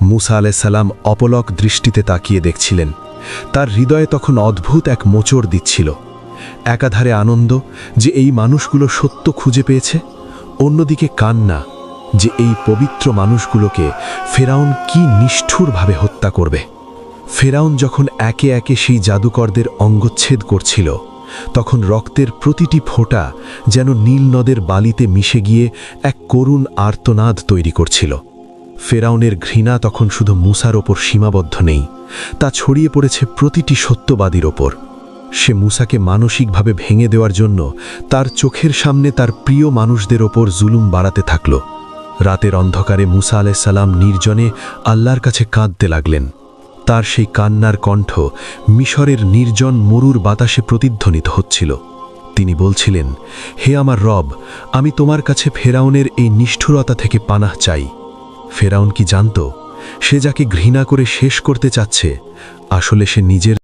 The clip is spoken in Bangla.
মুসা আলাইহিস সালাম অপলক দৃষ্টিতে তাকিয়ে দেখছিলেন। তার হৃদয়ে তখন অদ্ভুত এক মোচড় দিচ্ছিল। একাধারে আনন্দ যে এই মানুষগুলো সত্য খুঁজে পেয়েছে, অন্যদিকে কান্না যে এই পবিত্র মানুষগুলোকে ফেরাউন কি নিষ্ঠুরভাবে হত্যা করবে। ফেরাউন যখন একে একে সেই জাদুকরদের অঙ্গচ্ছেদ করছিল, তখন রক্তের প্রতিটি ফোঁটা যেন নীল নদের বালিতে মিশে গিয়ে এক করুণ আর্তনাদ তৈরি করছিল। ফেরাউনের ঘৃণা তখন শুধু মুসার ওপর সীমাবদ্ধ নেই, তা ছড়িয়ে পড়েছে প্রতিটি সত্যবাদীর ওপর। সে মুসাকে মানসিকভাবে ভেঙে দেওয়ার জন্য তার চোখের সামনে তার প্রিয় মানুষদের ওপর জুলুম বাড়াতে থাকল। রাতের অন্ধকারে মুসা আলাইহিস সালাম নির্জনে আল্লাহর কাছে কাঁদতে লাগলেন। তার সেই কান্নার কণ্ঠ মিশরের নির্জন মরুর বাতাসে প্রতিধ্বনিত হচ্ছিল। তিনি বলছিলেন, হে আমার রব, আমি তোমার কাছে ফেরাউনের এই নিষ্ঠুরতা থেকে পানাহ চাই। ফেরাউন কি জানত, সে যাকে ঘৃণা করে শেষ করতে চাচ্ছে, আসলে সে নিজের